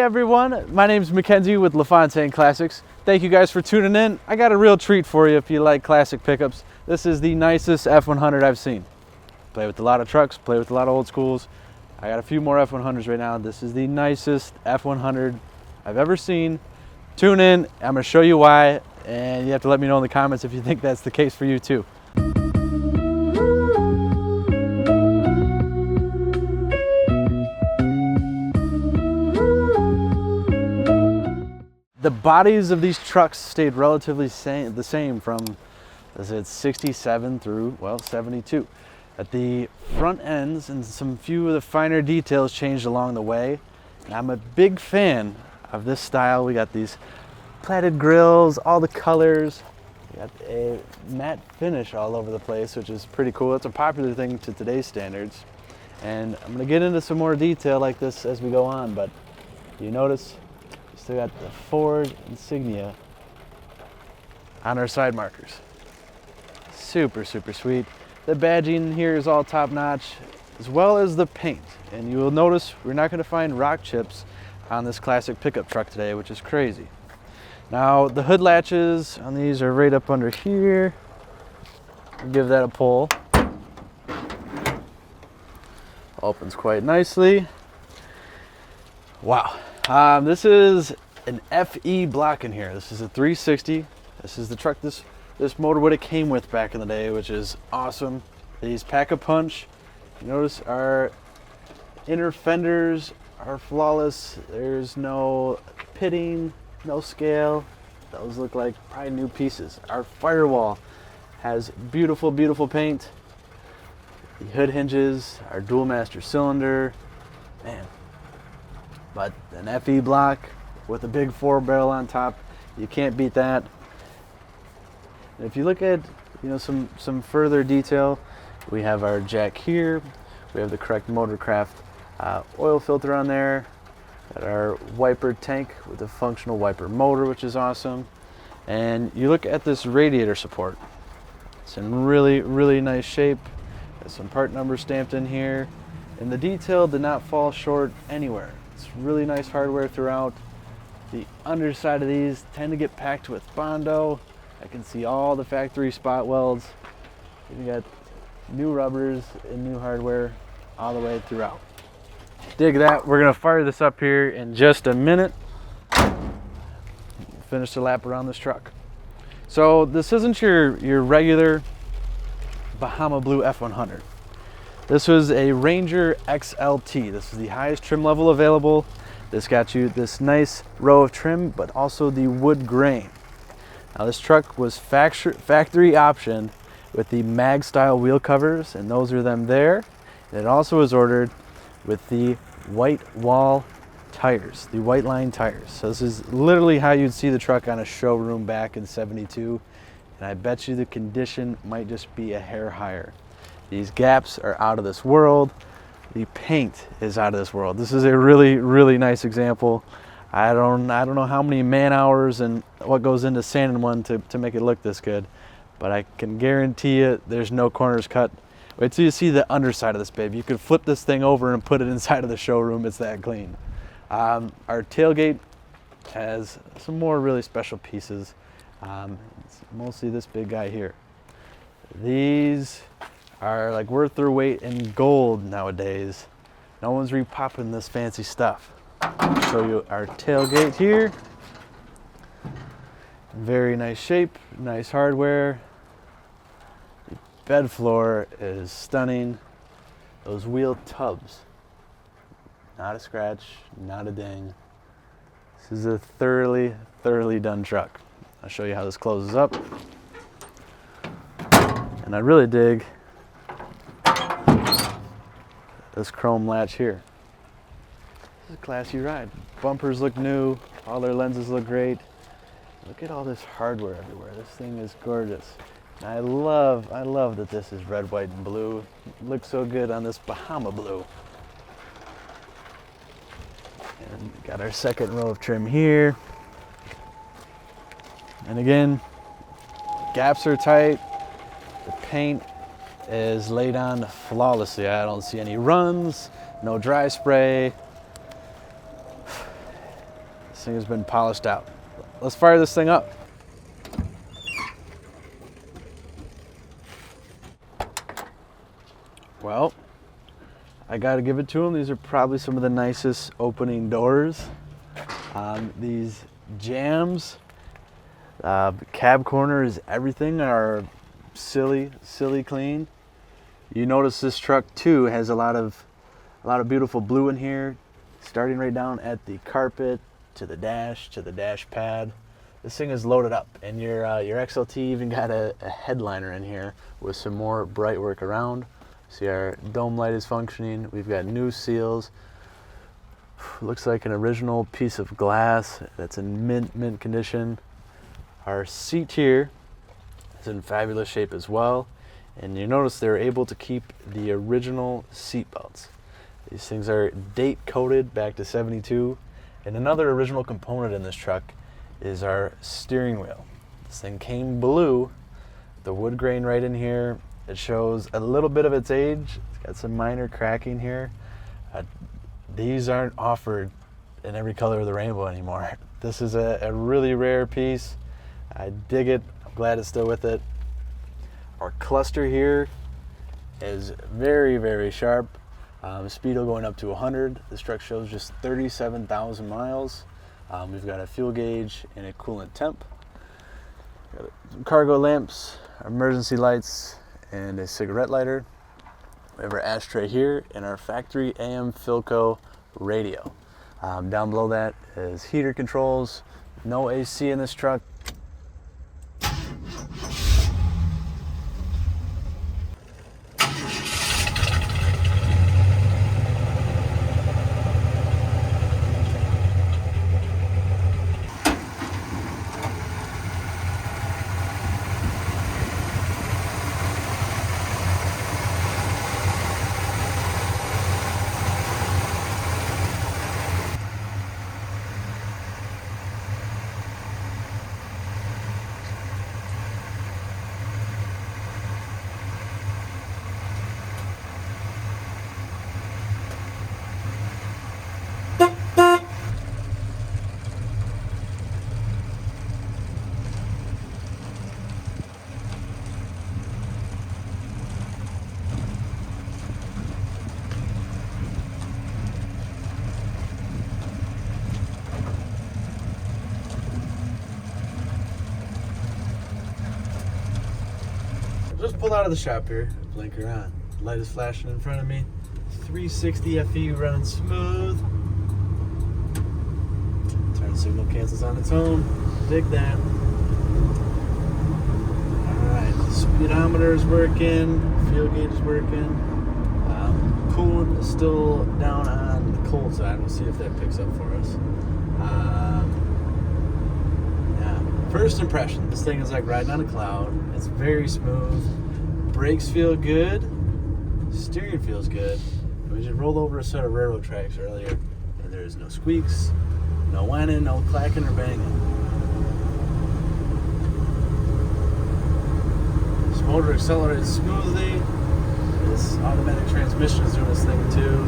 everyone, my name is Mackenzie with Lafontaine Classics. Thank you guys for tuning in. I got a real treat for you if you like classic pickups. This is the nicest F100 I've seen. Play with a lot of trucks, play with a lot of old schools. I got a few more F100s right now. This is the nicest F100 I've ever seen. Tune in, I'm gonna show you why, and you have to let me know in the comments if you think that's the case for you too. The bodies of these trucks stayed relatively the same from, as it's 67 through, well, 72. At the front ends and some few of the finer details changed along the way. And I'm a big fan of this style. We got these plated grills, all the colors. We got a matte finish all over the place, which is pretty cool. It's a popular thing to today's standards. And I'm gonna get into some more detail like this as we go on, but you notice still got the Ford insignia on our side markers. Super, super sweet. The badging here is all top notch, as well as the paint. And you will notice we're not going to find rock chips on this classic pickup truck today, which is crazy. Now, the hood latches on these are right up under here. I'll give that a pull. Opens quite nicely. Wow. This is an FE block in here. This is a 360. This is the truck this motor would have came with back in the day, which is awesome. These pack-a-punch. You notice our inner fenders are flawless. There's no pitting, no scale. Those look like probably new pieces. Our firewall has beautiful, beautiful paint. The hood hinges, our dual master cylinder. Man. But an FE block with a big 4-barrel on top, you can't beat that. And if you look at some further detail, we have our jack here. We have the correct Motorcraft oil filter on there. Got our wiper tank with a functional wiper motor, which is awesome. And you look at this radiator support. It's in really, really nice shape. Got some part numbers stamped in here. And the detail did not fall short anywhere. It's really nice hardware throughout. The underside of these tend to get packed with Bondo. I can see all the factory spot welds. You got new rubbers and new hardware all the way throughout. Dig that. We're gonna fire this up here in just a minute. Finish the lap around this truck. So this isn't your regular Bahama Blue F100. This was a Ranger XLT. This is the highest trim level available. This got you this nice row of trim, but also the wood grain. Now this truck was factory optioned with the mag style wheel covers, and those are them there. And it also was ordered with the white wall tires, the white line tires. So this is literally how you'd see the truck on a showroom back in '72. And I bet you the condition might just be a hair higher. These gaps are out of this world. The paint is out of this world. This is a really, really nice example. I don't know how many man hours and what goes into sanding one to make it look this good, but I can guarantee you there's no corners cut. Wait till you see the underside of this baby. You could flip this thing over and put it inside of the showroom. It's that clean. Our tailgate has some more really special pieces. It's mostly this big guy here. These are like worth their weight in gold nowadays. No one's repopping this fancy stuff. I'll show you our tailgate here. Very nice shape, nice hardware. The bed floor is stunning. Those wheel tubs, not a scratch, not a ding. This is a thoroughly, thoroughly done truck. I'll show you how this closes up. And I really dig this chrome latch here. This is a classy ride. Bumpers look new, all their lenses look great. Look at all this hardware everywhere. This thing is gorgeous. And I love that this is red, white, and blue. It looks so good on this Bahama blue. And got our second row of trim here. And again, gaps are tight. The paint is laid on flawlessly. I don't see any runs, no dry spray. This thing has been polished out. Let's fire this thing up. Well, I gotta give it to them. These are probably some of the nicest opening doors. These jambs, cab corners, everything are silly clean. You notice this truck too has a lot of beautiful blue in here, starting right down at the carpet to the dash pad. This thing is loaded up, and your XLT even got a headliner in here with some more bright work around. See, our dome light is functioning. We've got new seals. Looks like an original piece of glass that's in mint condition. Our seat here is in fabulous shape as well. And you notice they're able to keep the original seat belts. These things are date coded back to '72. And another original component in this truck is our steering wheel. This thing came blue, the wood grain right in here. It shows a little bit of its age. It's got some minor cracking here. These aren't offered in every color of the rainbow anymore. This is a really rare piece. I dig it. I'm glad it's still with it. Our cluster here is very sharp. Speedo going up to 100. This truck shows just 37,000 miles. We've got a fuel gauge and a coolant temp. Got some cargo lamps, emergency lights, and a cigarette lighter. We have our ashtray here and our factory AM Philco radio. Down below that is heater controls. No AC in this truck. Just pulled out of the shop here. Blinker on. Light is flashing in front of me. 360 FE running smooth. Turn signal cancels on its own. Dig that. Alright, the speedometer is working. Fuel gauge is working. Coolant is still down on the cold side. We'll see if that picks up for us. First impression, this thing is like riding on a cloud. It's very smooth. Brakes feel good. Steering feels good. We just rolled over a set of railroad tracks earlier, and there's no squeaks, no whining, no clacking or banging. This motor accelerates smoothly. This automatic transmission is doing this thing too.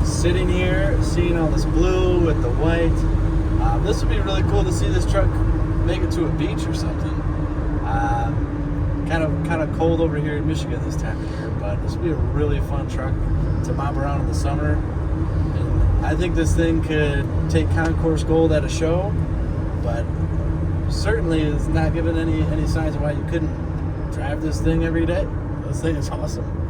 Sitting here, seeing all this blue with the white. This would be really cool to see this truck make it to a beach or something. Kind of cold over here in Michigan this time of year, but this would be a really fun truck to mob around in the summer. And I think this thing could take Concourse Gold at a show, but certainly is not giving any signs of why you couldn't drive this thing every day. This thing is awesome.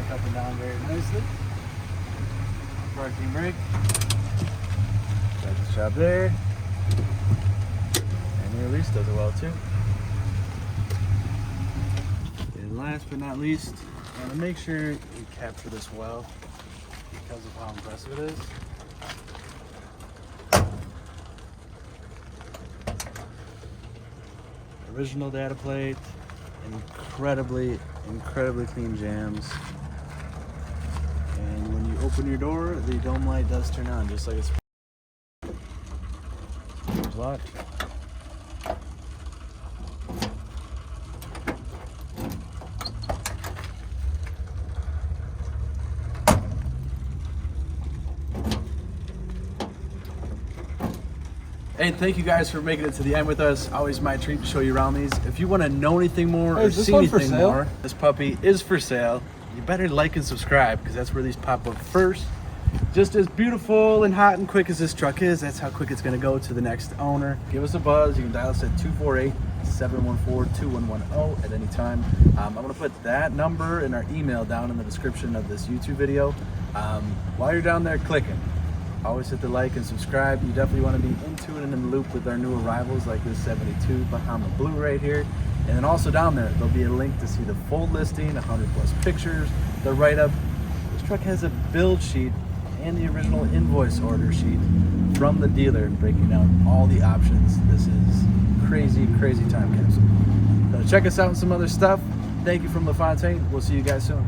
crank up and down very nicely. Parking brake. Got the job there. And the release does it well too. And last but not least, I want to make sure you capture this well because of how impressive it is. Original data plate, incredibly clean jams. And when you open your door, the dome light does turn on, just like it's locked. Hey, thank you guys for making it to the end with us. Always my treat to show you around these. If you want to know anything more or see anything more, this puppy is for sale. You better like and subscribe because that's where these pop up first. Just as beautiful and hot and quick as this truck is, that's how quick it's going to go to the next owner. Give us a buzz. You can dial us at 248-714-2110 at any time. I'm going to put that number and our email down in the description of this YouTube video. While you're down there clicking, always hit the like and subscribe. You definitely want to be into it and in the loop with our new arrivals like this 72 Bahama Blue right here. And then also down there, there'll be a link to see the full listing, 100+ pictures, the write-up. This truck has a build sheet and the original invoice order sheet from the dealer breaking down all the options. This is crazy time capsule. So check us out on some other stuff. Thank you from Lafontaine. We'll see you guys soon.